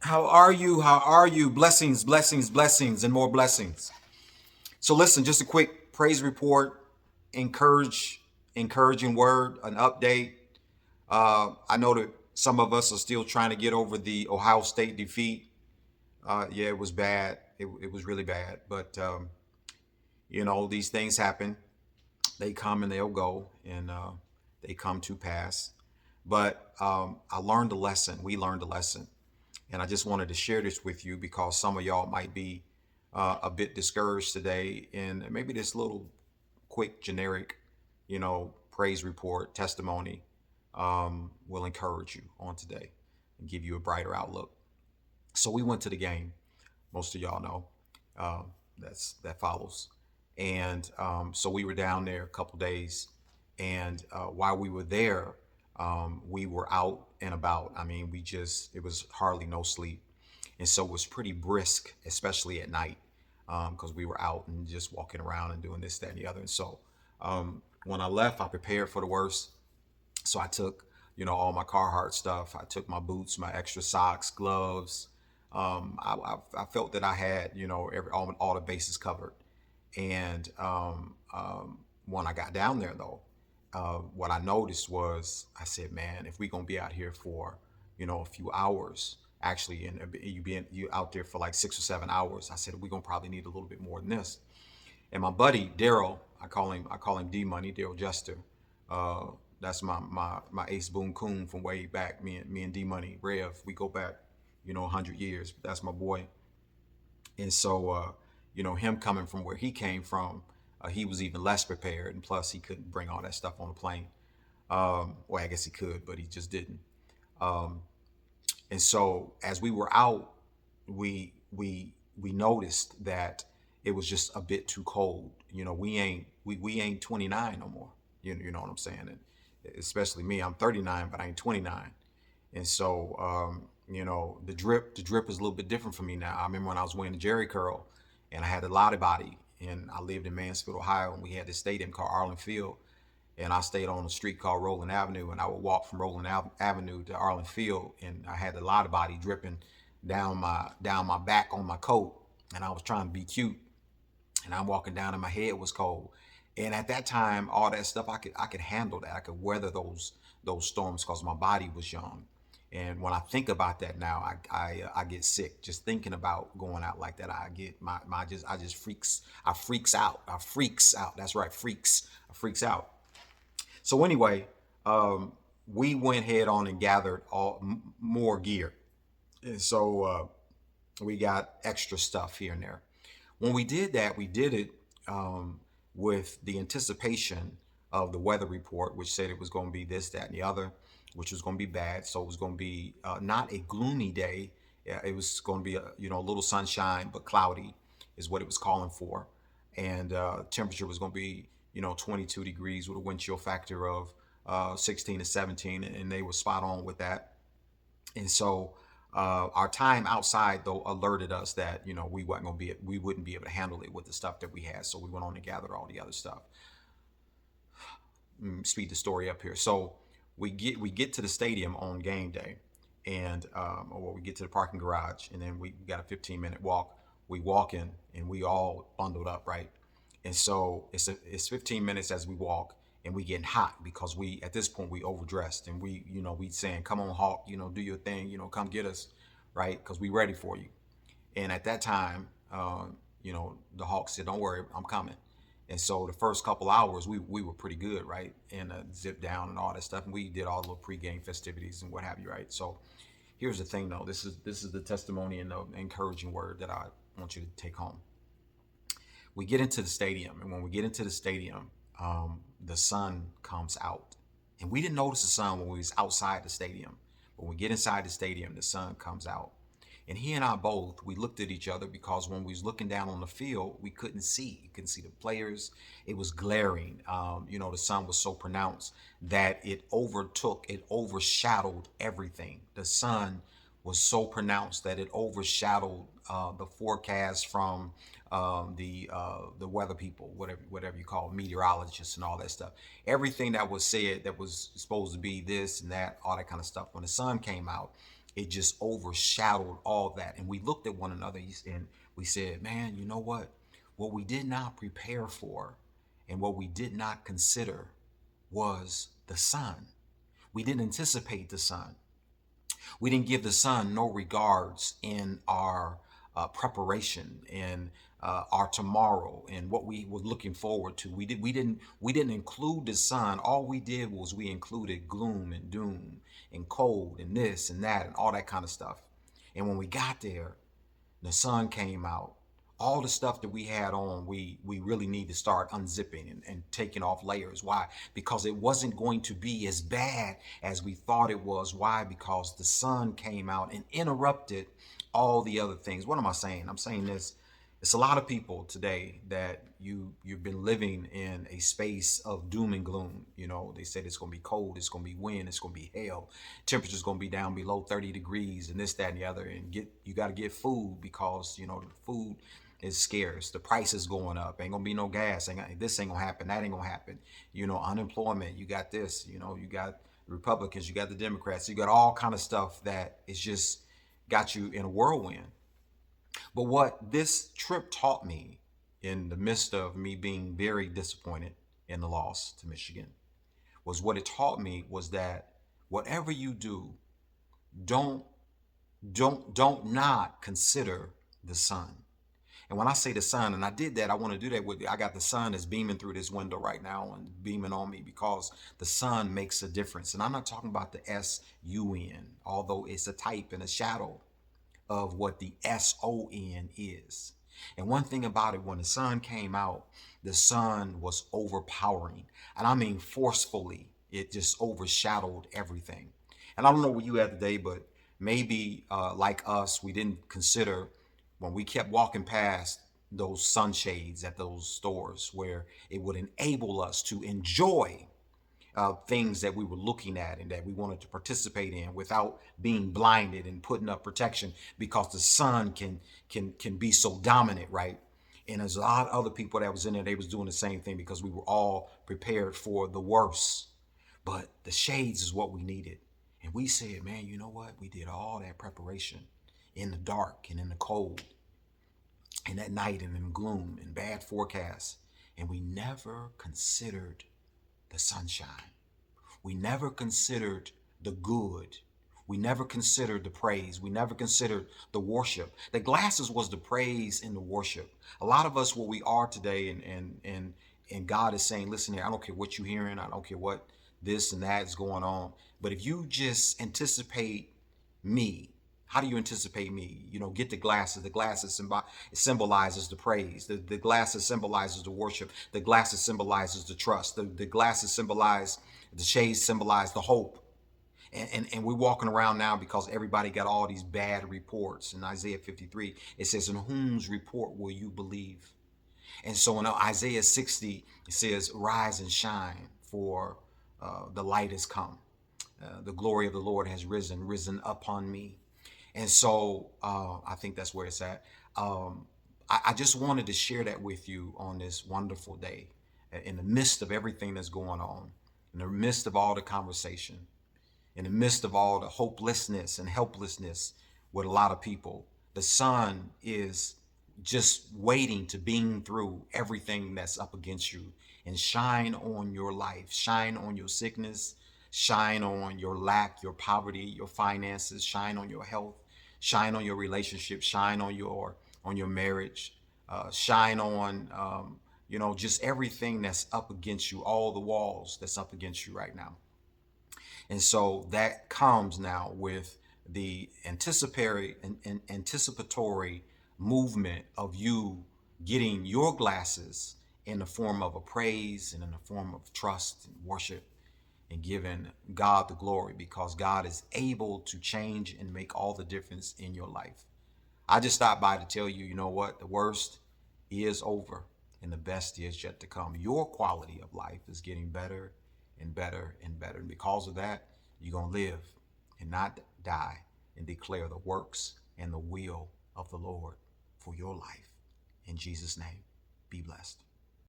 How are you? How are you? Blessings, blessings, blessings, and more blessings. So listen, just a quick praise report, encourage, encouraging word, an update. I know that some of us are still trying to get over the Ohio State defeat. Yeah, it was bad. It was really bad. But these things happen. They come and they'll go, and they come to pass. But I learned a lesson. We learned a lesson. And I just wanted to share this with you because some of y'all might be a bit discouraged today. And maybe this little quick, generic, praise report, testimony will encourage you on today and give you a brighter outlook. So we went to the game. Most of y'all know that follows. And so we were down there a couple days. And while we were there, we were out and about. I mean, it was hardly no sleep. And so it was pretty brisk, especially at night, because we were out and just walking around and doing this, that, and the other. And so when I left, I prepared for the worst. So I took, all my Carhartt stuff. I took my boots, my extra socks, gloves. I felt that I had, all the bases covered. And when I got down there, though, what I noticed was I said, man, if we're gonna be out here for, a few hours, actually, and you out there for like 6 or 7 hours, I said we're gonna probably need a little bit more than this. And my buddy Daryl, I call him D Money, Daryl Jester. Uh, that's my ace boon coon from way back. Me and D Money, Rev, we go back, 100 years. That's my boy. And so, him coming from where he came from, he was even less prepared, and plus he couldn't bring all that stuff on the plane. Well, I guess he could, but he just didn't. Um, and so, as we were out, we noticed that it was just a bit too cold. We ain't 29 no more. You know what I'm saying? And especially me, I'm 39, but I ain't 29. And so, the drip is a little bit different for me now. I remember when I was wearing the Jerry curl, and I had a Lottie body, and I lived in Mansfield, Ohio, and we had this stadium called Arlen Field, and I stayed on a street called Roland Avenue, and I would walk from Avenue to Arlen Field, and I had the Lottie body dripping down my back on my coat, and I was trying to be cute, and I'm walking down, and my head was cold. And at that time, all that stuff I could handle that. I could weather those storms because my body was young. And when I think about that now, I get sick just thinking about going out like that. I get my just I just freaks I freaks out. I freaks out. That's right, freaks. I freaks out. So anyway, we went head on and gathered more gear. And so we got extra stuff here and there. When we did that, we did it with the anticipation of the weather report, which said it was going to be this, that, and the other, which was going to be bad. So it was going to be not a gloomy day. Yeah, it was going to be a little sunshine, but cloudy is what it was calling for. And temperature was going to be 22 degrees with a wind chill factor of 16 to 17, and they were spot on with that. And so our time outside though alerted us that we wouldn't be able to handle it with the stuff that we had. So we went on and gathered all the other stuff. Speed the story up here. So we get to the stadium on game day, and or we get to the parking garage, and then we got a 15-minute walk. We walk in, and we all bundled up, right? And so it's 15 minutes as we walk, and we getting hot because we at this point we overdressed, and we saying, come on Hawk, do your thing, come get us, right? Because we ready for you. And at that time, the Hawks said, don't worry, I'm coming. And so the first couple hours, we were pretty good, right? And zip down and all that stuff. And we did all the little pregame festivities and what have you, right? So here's the thing, though. This is the testimony and the encouraging word that I want you to take home. We get into the stadium, and when we get into the stadium, the sun comes out, and we didn't notice the sun when we was outside the stadium. But when we get inside the stadium, the sun comes out. And he and I both, we looked at each other because when we was looking down on the field, we couldn't see. You couldn't see the players. It was glaring. The sun was so pronounced that it overshadowed everything. The sun was so pronounced that it overshadowed the forecast from the weather people, whatever you call it, meteorologists and all that stuff. Everything that was said that was supposed to be this and that, all that kind of stuff. When the sun came out, it just overshadowed all that. And we looked at one another and we said, man, you know what we did not prepare for and what we did not consider was the sun. We didn't anticipate the sun. We didn't give the sun no regards in our preparation and our tomorrow and what we were looking forward to. We didn't include the sun. All we did was we included gloom and doom and cold and this and that and all that kind of stuff. And when we got there, the sun came out. All the stuff that we had on, we really need to start unzipping and taking off layers. Why? Because it wasn't going to be as bad as we thought it was. Why? Because the sun came out and interrupted all the other things. What am I saying? I'm saying this. It's a lot of people today that you've been living in a space of doom and gloom. You know, they said it's going to be cold, it's going to be wind, it's going to be hail, temperature's going to be down below 30 degrees, and this, that, and the other. And you got to get food because the food is scarce. The price is going up. Ain't gonna be no gas. This ain't gonna happen. That ain't gonna happen. Unemployment. You got this. You got the Republicans. You got the Democrats. You got all kind of stuff that is just got you in a whirlwind. But what this trip taught me, in the midst of me being very disappointed in the loss to Michigan, was what it taught me was that whatever you do, don't not consider the sun. And when I say the sun, and I did that, I want to do that I got the sun that's beaming through this window right now and beaming on me because the sun makes a difference. And I'm not talking about the S-U-N, although it's a type and a shadow of what the S-O-N is. And one thing about it, when the sun came out, the sun was overpowering. And I mean forcefully, it just overshadowed everything. And I don't know where you at today, but maybe like us, we didn't consider when we kept walking past those sunshades at those stores where it would enable us to enjoy things that we were looking at and that we wanted to participate in without being blinded and putting up protection, because the sun can be so dominant, right? And there's a lot of other people that was in there, they was doing the same thing because we were all prepared for the worst. But the shades is what we needed. And we said, man, you know what? We did all that preparation in the dark and in the cold and at night and in gloom and bad forecasts. And we never considered the sunshine. We never considered the good. We never considered the praise. We never considered the worship. The glasses was the praise and the worship. A lot of us, where we are today, and God is saying, listen here, I don't care what you're hearing. I don't care what this and that is going on. But if you just anticipate me, how do you anticipate me? Get the glasses. The glasses symbolizes the praise. The glasses symbolizes the worship. The glasses symbolizes the trust. The glasses symbolize, the shades symbolize the hope. And we're walking around now because everybody got all these bad reports. In Isaiah 53, it says, in whose report will you believe? And so in Isaiah 60, it says, rise and shine, for the light has come. The glory of the Lord has risen upon me. And so I think that's where it's at. I just wanted to share that with you on this wonderful day, in the midst of everything that's going on, in the midst of all the conversation, in the midst of all the hopelessness and helplessness with a lot of people. The sun is just waiting to beam through everything that's up against you and shine on your life, shine on your sickness, shine on your lack, your poverty, your finances, shine on your health, shine on your relationship, shine on your marriage, shine on just everything that's up against you, all the walls that's up against you right now. And so that comes now with the anticipatory movement of you getting your glasses in the form of a praise and in the form of trust and worship, and giving God the glory, because God is able to change and make all the difference in your life. I just stopped by to tell you, you know what? The worst is over and the best is yet to come. Your quality of life is getting better and better and better. And because of that, you're going to live and not die and declare the works and the will of the Lord for your life. In Jesus' name, be blessed.